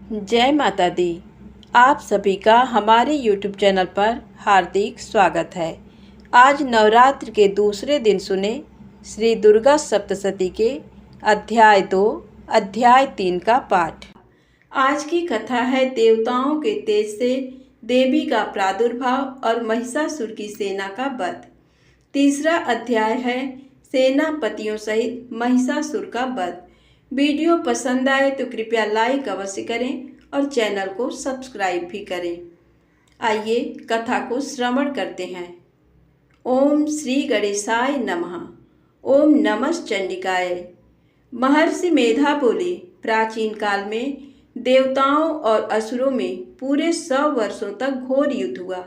जय माता दी। आप सभी का हमारे YouTube चैनल पर हार्दिक स्वागत है। आज नवरात्र के दूसरे दिन सुने श्री दुर्गा सप्तशती के अध्याय 2 अध्याय 3 का पाठ। आज की कथा है देवताओं के तेज से देवी का प्रादुर्भाव और महिषासुर की सेना का वध। तीसरा अध्याय है सेनापतियों सहित महिषासुर का वध। वीडियो पसंद आए तो कृपया लाइक अवश्य करें और चैनल को सब्सक्राइब भी करें। आइए कथा को श्रवण करते हैं। ओम श्री गणेशाय नमः। ओम नमः चंडिकाय। महर्षि मेधा बोले, प्राचीन काल में देवताओं और असुरों में पूरे 100 वर्षों तक घोर युद्ध हुआ।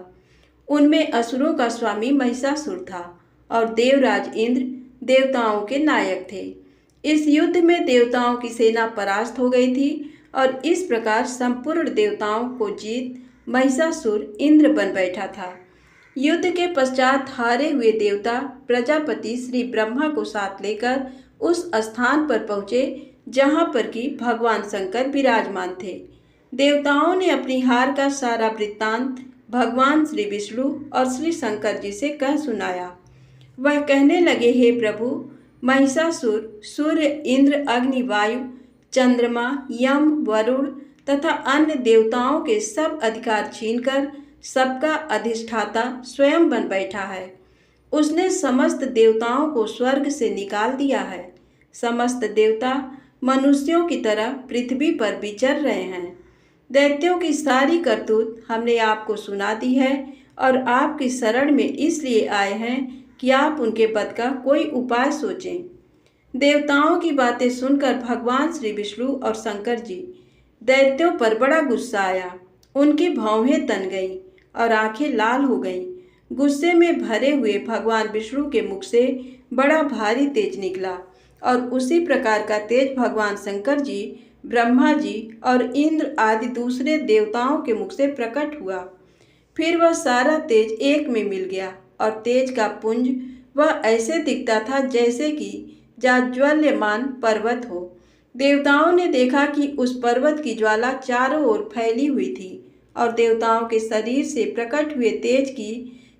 उनमें असुरों का स्वामी महिषासुर था और देवराज इंद्र देवताओं के नायक थे। इस युद्ध में देवताओं की सेना परास्त हो गई थी और इस प्रकार संपूर्ण देवताओं को जीत महिषासुर इंद्र बन बैठा था। युद्ध के पश्चात हारे हुए देवता प्रजापति श्री ब्रह्मा को साथ लेकर उस स्थान पर पहुँचे जहाँ पर कि भगवान शंकर विराजमान थे। देवताओं ने अपनी हार का सारा वृत्तांत भगवान श्री विष्णु और श्री शंकर जी से कह सुनाया। वह कहने लगे, हे प्रभु, महिषासुर सूर्य, इंद्र, अग्नि, वायु, चंद्रमा, यम, वरुण तथा अन्य देवताओं के सब अधिकार छीनकर सबका अधिष्ठाता स्वयं बन बैठा है। उसने समस्त देवताओं को स्वर्ग से निकाल दिया है। समस्त देवता मनुष्यों की तरह पृथ्वी पर विचर रहे हैं। दैत्यों की सारी करतूत हमने आपको सुना दी है और आपकी शरण में इसलिए आए हैं कि आप उनके वध का कोई उपाय सोचें। देवताओं की बातें सुनकर भगवान श्री विष्णु और शंकर जी दैत्यों पर बड़ा गुस्सा आया। उनकी भौहें तन गईं और आंखें लाल हो गईं। गुस्से में भरे हुए भगवान विष्णु के मुख से बड़ा भारी तेज निकला और उसी प्रकार का तेज भगवान शंकर जी, ब्रह्मा जी और इंद्र आदि दूसरे देवताओं के मुख से प्रकट हुआ। फिर वह सारा तेज एक में मिल गया और तेज का पुंज वह ऐसे दिखता था जैसे कि जाज्वल्यमान पर्वत हो। देवताओं ने देखा कि उस पर्वत की ज्वाला चारों ओर फैली हुई थी और देवताओं के शरीर से प्रकट हुए तेज की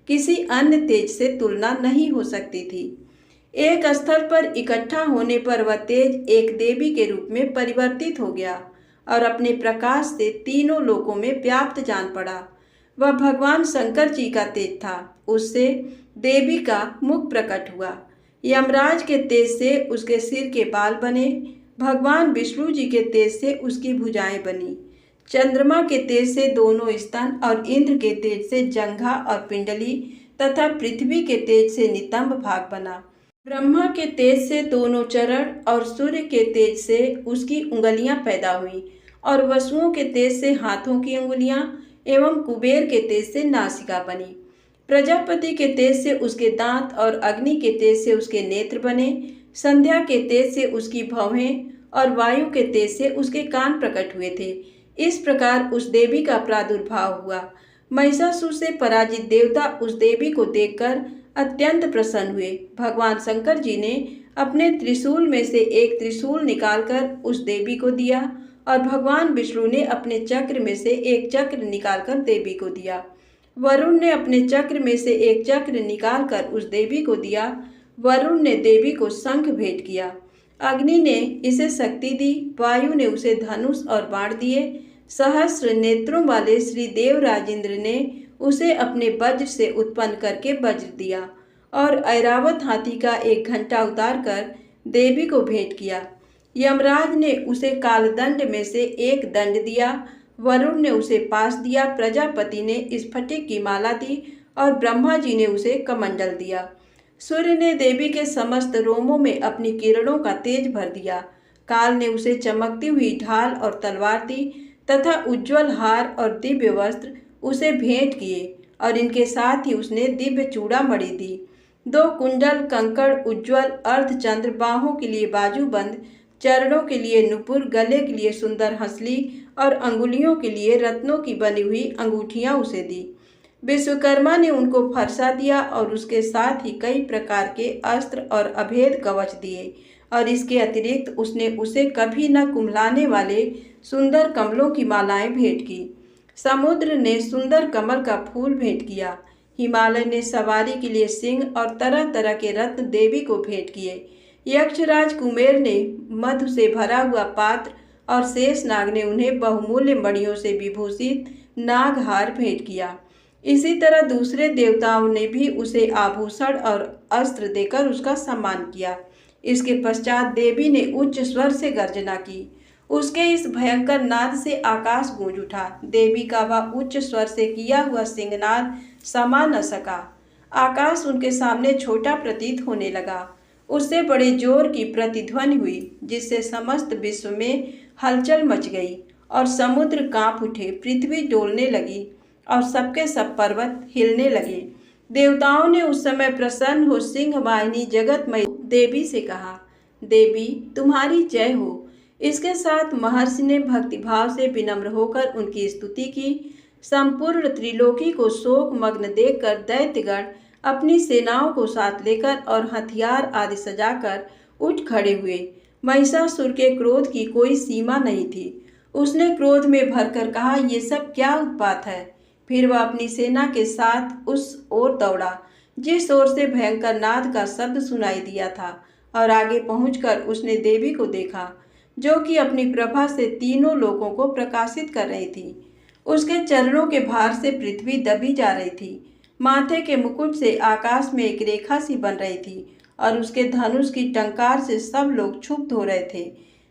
किसी अन्य तेज से तुलना नहीं हो सकती थी। एक स्थल पर इकट्ठा होने पर वह तेज एक देवी के रूप में परिवर्तित हो गया और अपने प्रकाश से तीनों लोकों में व्याप्त जान पड़ा। वह भगवान शंकर जी का तेज था। उससे देवी का मुख प्रकट हुआ। यमराज के तेज से उसके सिर के बाल बने। भगवान विष्णु जी के तेज से उसकी भुजाएं बनी। चंद्रमा के तेज से दोनों स्तन और इंद्र के तेज से जंघा और पिंडली तथा पृथ्वी के तेज से नितंब भाग बना। ब्रह्मा के तेज से दोनों चरण और सूर्य के तेज से उसकी उंगलियां पैदा हुई और वसुओं के तेज से हाथों की उंगलियां एवं कुबेर के तेज से नासिका बनी। प्रजापति के तेज से उसके दांत और अग्नि के तेज से उसके नेत्र बने। संध्या के तेज से उसकी भौहें और वायु के तेज से उसके कान प्रकट हुए थे। इस प्रकार उस देवी का प्रादुर्भाव हुआ। महिषासुर से पराजित देवता उस देवी को देखकर अत्यंत प्रसन्न हुए। भगवान शंकर जी ने अपने त्रिशूल में से एक त्रिशूल निकालकर उस देवी को दिया और भगवान विष्णु ने अपने चक्र में से एक चक्र निकालकर देवी को दिया। वरुण ने अपने चक्र में से एक चक्र निकालकर उस देवी को दिया। वरुण ने देवी को शंख भेंट किया। अग्नि ने इसे शक्ति दी। वायु ने उसे धनुष और बाण दिए। सहस्र नेत्रों वाले श्री देवराजेंद्र ने उसे अपने वज्र से उत्पन्न करके वज्र दिया और ऐरावत हाथी का एक घंटा उतार कर देवी को भेंट किया। यमराज ने उसे कालदंड में से एक दंड दिया। वरुण ने उसे पास दिया। प्रजापति ने स्फटिक की माला दी और ब्रह्मा जी ने उसे कमंडल दिया। सूर्य ने देवी के समस्त रोमों में अपनी किरणों का तेज भर दिया। काल ने उसे चमकती हुई ढाल और तलवार दी तथा उज्ज्वल हार और दिव्य वस्त्र उसे भेंट किए और इनके साथ ही उसने दिव्य चूड़ामणि दी। 2 कुंडल, कंकड़, उज्ज्वल अर्धचंद्र, बाहों के लिए बाजूबंद, चरणों के लिए नुपुर, गले के लिए सुंदर हंसली और अंगुलियों के लिए रत्नों की बनी हुई अंगूठियां उसे दी। विश्वकर्मा ने उनको फरसा दिया और उसके साथ ही कई प्रकार के अस्त्र और अभेद कवच दिए और इसके अतिरिक्त उसने उसे कभी न कुम्हलाने वाले सुंदर कमलों की मालाएं भेंट की। समुद्र ने सुंदर कमल का फूल भेंट किया। हिमालय ने सवारी के लिए सिंह और तरह तरह के रत्न देवी को भेंट किए। यक्षराज कुमेर ने मधु से भरा हुआ पात्र और शेषनाग ने उन्हें बहुमूल्य मणियों से विभूषित नागहार भेंट किया। इसी तरह दूसरे देवताओं ने भी उसे आभूषण और अस्त्र देकर उसका सम्मान किया। इसके पश्चात देवी ने उच्च स्वर से गर्जना की। उसके इस भयंकर नाद से आकाश गूंज उठा। देवी का वह उच्च स्वर से किया हुआ सिंहनाद समा न सका। आकाश उनके सामने छोटा प्रतीत होने लगा। उससे बड़े जोर की प्रतिध्वनि हुई, जिससे समस्त विश्व में हलचल मच गई और समुद्र कांप उठे, पृथ्वी डोलने लगी और सबके सब पर्वत हिलने लगे। देवताओं ने उस समय प्रसन्न हो सिंह वाहिनी जगतमयी देवी से कहा, देवी तुम्हारी जय हो। इसके साथ महर्षि ने भक्तिभाव से विनम्र होकर उनकी स्तुति की। संपूर्ण त्रिलोकी को शोक मग्न देखकर दैत्यगण अपनी सेनाओं को साथ लेकर और हथियार आदि सजाकर उठ खड़े हुए। महिषासुर के क्रोध की कोई सीमा नहीं थी। उसने क्रोध में भरकर कहा, ये सब क्या उत्पात है। फिर वह अपनी सेना के साथ उस ओर दौड़ा जिस ओर से भयंकर नाद का शब्द सुनाई दिया था, और आगे पहुंचकर उसने देवी को देखा, जो कि अपनी प्रभा से तीनों लोकों को प्रकाशित कर रही थी। उसके चरणों के भार से पृथ्वी दबी जा रही थी। माथे के मुकुट से आकाश में एक रेखा सी बन रही थी और उसके धनुष की टंकार से सब लोग क्षुब्ध हो रहे थे।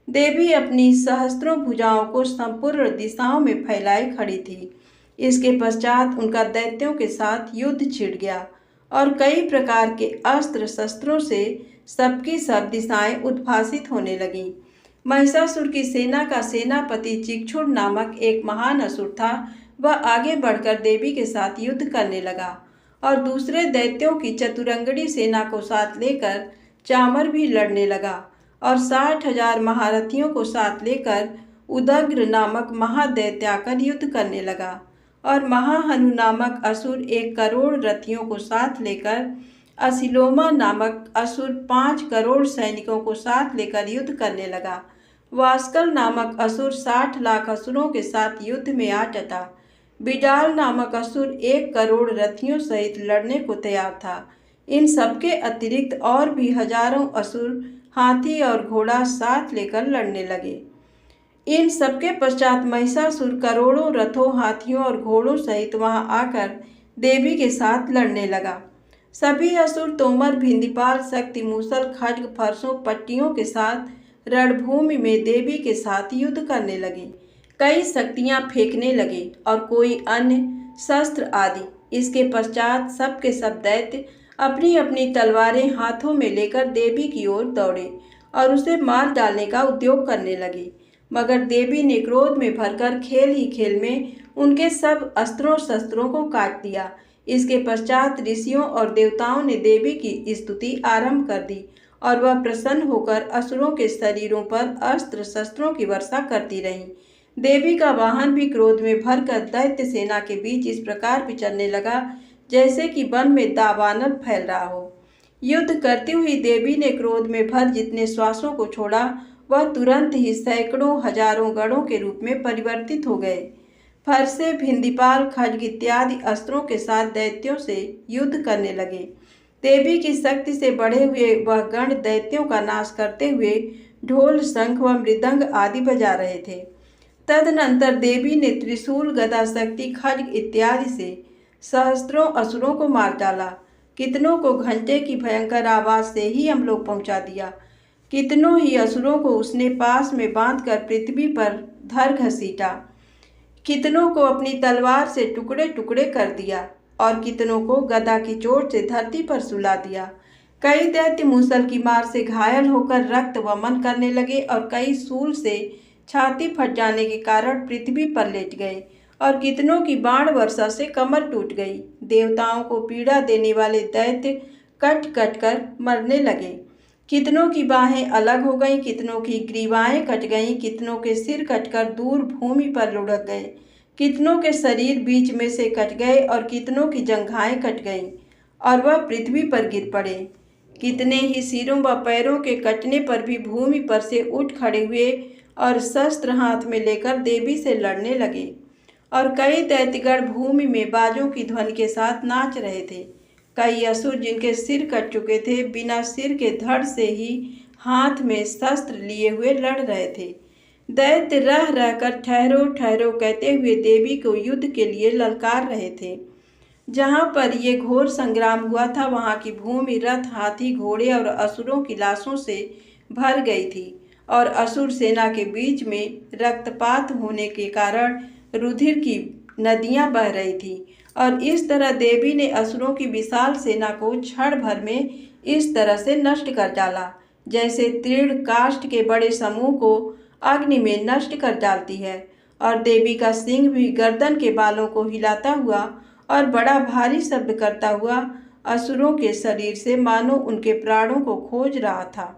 देवी अपनी सहस्त्रों भुजाओं को संपूर्ण दिशाओं में फैलाए खड़ी थी। इसके पश्चात उनका दैत्यों के साथ युद्ध छिड़ गया और कई प्रकार के अस्त्र शस्त्रों से सबकी सब दिशाएं उद्भासित होने लगीं। महिषासुर की सेना का सेनापति चिक्षुर नामक एक महान असुर था। वह आगे बढ़कर देवी के साथ युद्ध करने लगा और दूसरे दैत्यों की चतुरंगड़ी सेना को साथ लेकर चामर भी लड़ने लगा और 60,000 महारथियों को साथ लेकर उदग्र नामक महादैत्य आकर युद्ध करने लगा। और महाहनु नामक असुर 1 करोड़ रथियों को साथ लेकर, असिलोमा नामक असुर 5 करोड़ सैनिकों को साथ लेकर युद्ध करने लगा। वास्कल नामक असुर 60 लाख असुरों के साथ युद्ध में आ डटा। बिडाल नामक असुर 1 करोड़ रथियों सहित लड़ने को तैयार था। इन सबके अतिरिक्त और भी हजारों असुर हाथी और घोड़ा साथ लेकर लड़ने लगे। इन सबके पश्चात महिषासुर करोड़ों रथों, हाथियों और घोड़ों सहित वहां आकर देवी के साथ लड़ने लगा। सभी असुर तोमर, भिंदीपाल, शक्ति, मूसल, खड्ग, फरसों, पट्टियों के साथ रणभूमि में देवी के साथ युद्ध करने लगे। कई शक्तियां फेंकने लगे और कोई अन्य शस्त्र आदि। इसके पश्चात सब के सब दैत्य अपनी अपनी तलवारें हाथों में लेकर देवी की ओर दौड़े और उसे मार डालने का उद्योग करने लगे। मगर देवी ने क्रोध में भरकर खेल ही खेल में उनके सब अस्त्रों शस्त्रों को काट दिया। इसके पश्चात ऋषियों और देवताओं ने देवी की स्तुति आरंभ कर दी और वह प्रसन्न होकर असुरों के शरीरों पर अस्त्र शस्त्रों की वर्षा करती रहीं। देवी का वाहन भी क्रोध में भरकर दैत्य सेना के बीच इस प्रकार विचरने लगा जैसे कि वन में दावानल फैल रहा हो। युद्ध करती हुई देवी ने क्रोध में भर जितने श्वासों को छोड़ा, वह तुरंत ही सैकड़ों हजारों गणों के रूप में परिवर्तित हो गए। फरसे, भिंदीपाल, खड्ग इत्यादि अस्त्रों के साथ दैत्यों से युद्ध करने लगे। देवी की शक्ति से बढ़े हुए वह गण दैत्यों का नाश करते हुए ढोल, शंख व मृदंग आदि बजा रहे थे। तदनंतर देवी ने त्रिशूल, गदा, शक्ति, खड्ग इत्यादि से सहस्त्रों असुरों को मार डाला। कितनों को घंटे की भयंकर आवाज से ही हम लोग पहुंचा दिया। कितनों ही असुरों को उसने पास में बांधकर पृथ्वी पर धर घसीटा। कितनों को अपनी तलवार से टुकड़े टुकड़े कर दिया और कितनों को गदा की चोट से धरती पर सुला दिया। कई दैत्य मूसल की मार से घायल होकर रक्त वमन करने लगे और कई शूल से छाती फट जाने के कारण पृथ्वी पर लेट गए और कितनों की बाण वर्षा से कमर टूट गई। देवताओं को पीड़ा देने वाले दैत्य कट कट कर मरने लगे। कितनों की बाहें अलग हो गईं, कितनों की ग्रीवाएं कट गईं, कितनों के सिर कटकर दूर भूमि पर लुढ़क गए, कितनों के शरीर बीच में से कट गए और कितनों की जंघाएं कट गईं और वह पृथ्वी पर गिर पड़े। कितने ही सिरों व पैरों के कटने पर भी भूमि पर से उठ खड़े हुए और शस्त्र हाथ में लेकर देवी से लड़ने लगे। और कई दैत्यगण भूमि में बाजों की ध्वनि के साथ नाच रहे थे। कई असुर जिनके सिर कट चुके थे, बिना सिर के धड़ से ही हाथ में शस्त्र लिए हुए लड़ रहे थे। दैत्य रह रहकर ठहरो ठहरो कहते हुए देवी को युद्ध के लिए ललकार रहे थे। जहाँ पर ये घोर संग्राम हुआ था, वहाँ की भूमि रथ, हाथी, घोड़े और असुरों की लाशों से भर गई थी और असुर सेना के बीच में रक्तपात होने के कारण रुधिर की नदियां बह रही थी। और इस तरह देवी ने असुरों की विशाल सेना को क्षण भर में इस तरह से नष्ट कर डाला, जैसे तीर्ण काष्ठ के बड़े समूह को अग्नि में नष्ट कर डालती है। और देवी का सिंह भी गर्दन के बालों को हिलाता हुआ और बड़ा भारी शब्द करता हुआ असुरों के शरीर से मानो उनके प्राणों को खोज रहा था।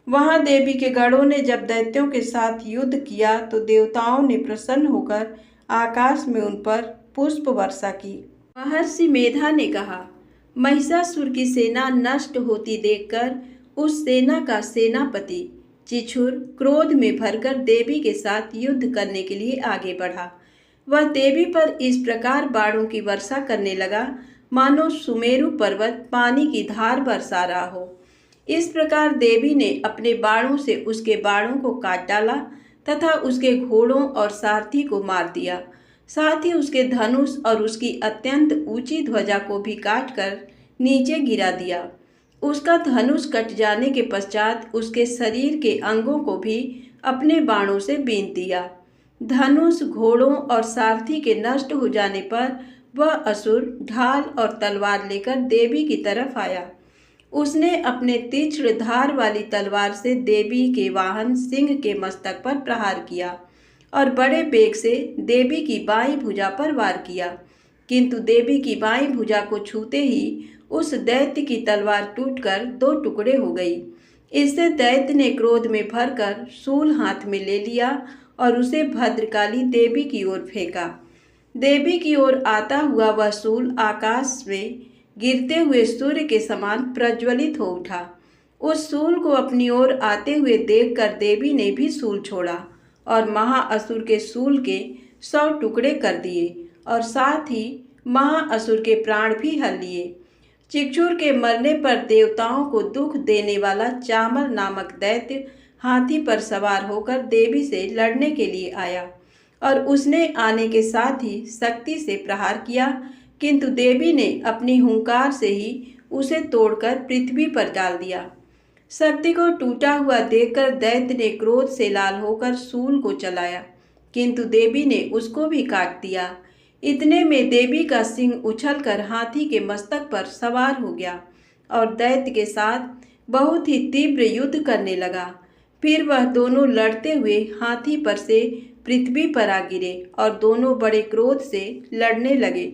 वहां देवी के गणों ने जब दैत्यों के साथ युद्ध किया तो देवताओं ने प्रसन्न होकर आकाश में उन पर पुष्प वर्षा की। महर्षि मेधा ने कहा, महिषासुर की सेना नष्ट होती देखकर उस सेना का सेनापति चिछुर क्रोध में भरकर देवी के साथ युद्ध करने के लिए आगे बढ़ा। वह देवी पर इस प्रकार बाणों की वर्षा करने लगा मानो सुमेरु पर्वत पानी की धार बरसा रहा हो। इस प्रकार देवी ने अपने बाणों से उसके बाणों को काट डाला तथा उसके घोड़ों और सारथी को मार दिया। साथ ही उसके धनुष और उसकी अत्यंत ऊंची ध्वजा को भी काटकर नीचे गिरा दिया। उसका धनुष कट जाने के पश्चात उसके शरीर के अंगों को भी अपने बाणों से बींध दिया। धनुष, घोड़ों और सारथी के नष्ट हो जाने पर वह असुर ढाल और तलवार लेकर देवी की तरफ आया। उसने अपने तीक्ष्ण धार वाली तलवार से देवी के वाहन सिंह के मस्तक पर प्रहार किया और बड़े बेग से देवी की बाईं भुजा पर वार किया। किंतु देवी की बाईं भुजा को छूते ही उस दैत्य की तलवार टूटकर 2 टुकड़े हो गई। इससे दैत्य ने क्रोध में भरकर शूल हाथ में ले लिया और उसे भद्रकाली देवी की ओर फेंका। देवी की ओर आता हुआ वह शूल आकाश में गिरते हुए सूर्य के समान प्रज्वलित हो उठा। उस शूल को अपनी ओर आते हुए देखकर देवी ने भी शूल छोड़ा और महाअसुर के शूल के 100 टुकड़े कर दिए और साथ ही महाअसुर के प्राण भी हर लिए। चिक्षुर के मरने पर देवताओं को दुख देने वाला चामर नामक दैत्य हाथी पर सवार होकर देवी से लड़ने के लिए आया और उसने आने के साथ ही शक्ति से प्रहार किया, किंतु देवी ने अपनी हुंकार से ही उसे तोड़कर पृथ्वी पर डाल दिया। शक्ति को टूटा हुआ देखकर दैत्य ने क्रोध से लाल होकर शूल को चलाया, किंतु देवी ने उसको भी काट दिया। इतने में देवी का सिंह उछलकर हाथी के मस्तक पर सवार हो गया और दैत्य के साथ बहुत ही तीव्र युद्ध करने लगा। फिर वह दोनों लड़ते हुए हाथी पर से पृथ्वी पर आ गिरे और दोनों बड़े क्रोध से लड़ने लगे।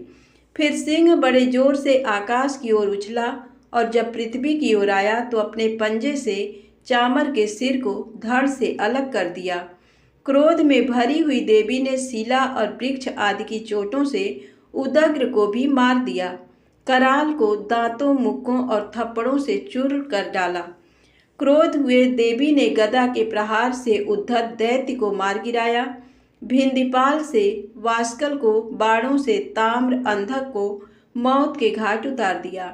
फिर सिंह बड़े जोर से आकाश की ओर उछला और जब पृथ्वी की ओर आया तो अपने पंजे से चामर के सिर को धड़ से अलग कर दिया। क्रोध में भरी हुई देवी ने शिला और वृक्ष आदि की चोटों से उदग्र को भी मार दिया। कराल को दांतों, मुक्कों और थप्पड़ों से चूर कर डाला। क्रोध हुए देवी ने गदा के प्रहार से उद्धत दैत्य को मार गिराया। भिंदीपाल से वास्कल को बाणों से ताम्र अंधक को मौत के घाट उतार दिया।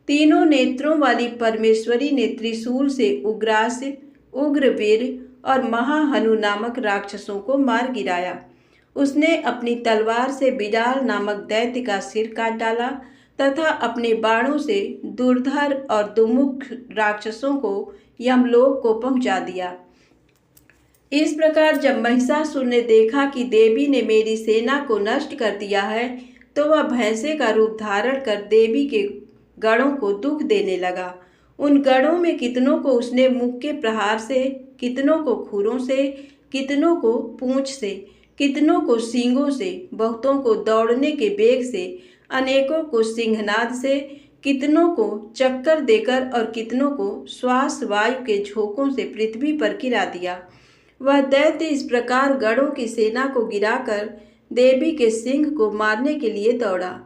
तीनों नेत्रों वाली परमेश्वरी ने त्रिशूल से उग्रास्य, उग्रवीर और महाहनु नामक राक्षसों को मार गिराया। उसने अपनी तलवार से बिडाल नामक दैत्य का सिर काट डाला तथा अपने बाणों से दुर्धर और दुमुख राक्षसों को यमलोक को पहुंचा दिया। इस प्रकार जब महिषासुर ने देखा कि देवी ने मेरी सेना को नष्ट कर दिया है, तो वह भैंसे का रूप धारण कर देवी के गणों को दुख देने लगा। उन गणों में कितनों को उसने मुख के प्रहार से, कितनों को खुरों से, कितनों को पूंछ से, कितनों को सींगों से, बहुतों को दौड़ने के बेग से, अनेकों को सिंहनाद से, कितनों को चक्कर देकर और कितनों को श्वास वायु के झोंकों से पृथ्वी पर गिरा दिया। वह दैत्य इस प्रकार गणों की सेना को गिराकर देवी के सिंह को मारने के लिए दौड़ा।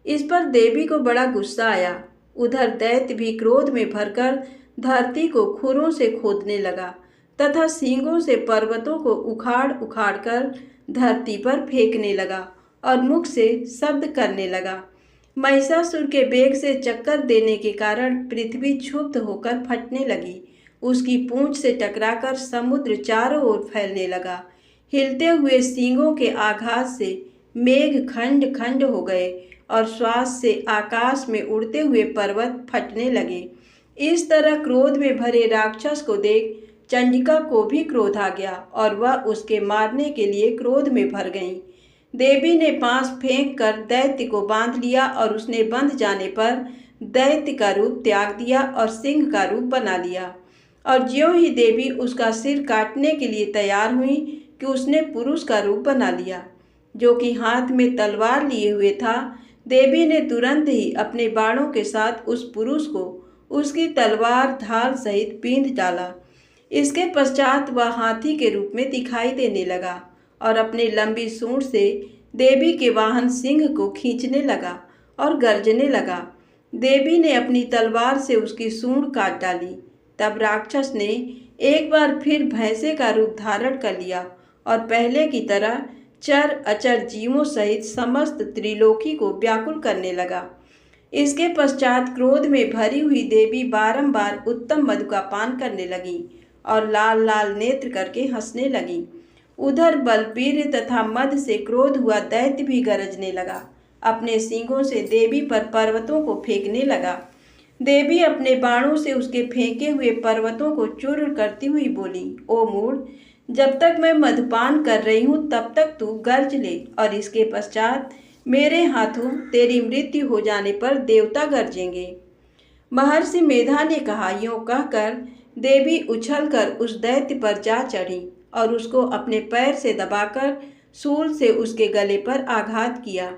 इस पर देवी को बड़ा गुस्सा आया। उधर दैत्य भी क्रोध में भरकर धरती को खुरों से खोदने लगा तथा सींगों से पर्वतों को उखाड़ उखाड़ कर धरती पर फेंकने लगा और मुख से शब्द करने लगा। महिषासुर के वेग से चक्कर देने के कारण पृथ्वी क्षुब्ध होकर फटने लगी। उसकी पूंछ से टकराकर समुद्र चारों ओर फैलने लगा। हिलते हुए सींगों के आघात से मेघ खंड खंड हो गए और श्वास से आकाश में उड़ते हुए पर्वत फटने लगे। इस तरह क्रोध में भरे राक्षस को देख चंडिका को भी क्रोध आ गया और वह उसके मारने के लिए क्रोध में भर गईं। देवी ने पास फेंक कर दैत्य को बांध लिया और उसने बंध जाने पर दैत्य का रूप त्याग दिया और सिंह का रूप बना लिया। और ज्यों ही देवी उसका सिर काटने के लिए तैयार हुई कि उसने पुरुष का रूप बना लिया, जो कि हाथ में तलवार लिए हुए था। देवी ने तुरंत ही अपने बाणों के साथ उस पुरुष को उसकी तलवार ढाल सहित बींध डाला। इसके पश्चात वह हाथी के रूप में दिखाई देने लगा और अपनी लंबी सूंड से देवी के वाहन सिंह को खींचने लगा और गर्जने लगा। देवी ने अपनी तलवार से उसकी सूंड काट डाली। तब राक्षस ने एक बार फिर भैंसे का रूप धारण कर लिया और पहले की तरह चर अचर जीवों सहित समस्त त्रिलोकी को व्याकुल करने लगा। इसके पश्चात क्रोध में भरी हुई देवी बारंबार उत्तम मधु का पान करने लगी और लाल लाल नेत्र करके हंसने लगी। उधर बलवीर तथा मद से क्रोध हुआ दैत्य भी गरजने लगा। अपने सींगों से देवी पर पर्वतों को फेंकने लगा। देवी अपने बाणों से उसके फेंके हुए पर्वतों को चूर्ण करती हुई बोली, ओ मूढ़, जब तक मैं मधुपान कर रही हूँ तब तक तू गर्ज ले और इसके पश्चात मेरे हाथों तेरी मृत्यु हो जाने पर देवता गरजेंगे। महर्षि मेधा ने कहा। यूं कहकर देवी उछलकर उस दैत्य पर जा चढ़ी और उसको अपने पैर से दबाकर शूल से उसके गले पर आघात किया।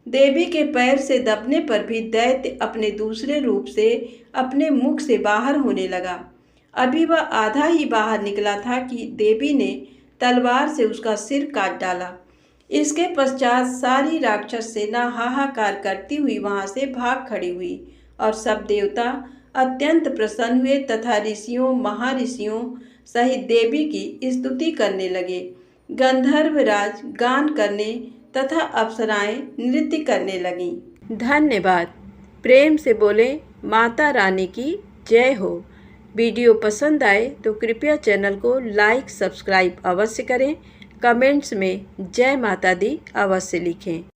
देवी के पैर से दबने पर भी दैत्य अपने दूसरे रूप से अपने मुख से बाहर होने लगा। अभी वह आधा ही बाहर निकला था कि देवी ने तलवार से उसका सिर काट डाला। इसके पश्चात सारी राक्षस सेना हाहाकार करती हुई वहां से भाग खड़ी हुई और सब देवता अत्यंत प्रसन्न हुए तथा ऋषियों महाऋषियों सहित देवी की स्तुति करने लगे। गंधर्वराज गान करने तथा अप्सराएं नृत्य करने लगीं। धन्यवाद। प्रेम से बोले माता रानी की जय हो। वीडियो पसंद आए तो कृपया चैनल को लाइक सब्सक्राइब अवश्य करें। कमेंट्स में जय माता दी अवश्य लिखें।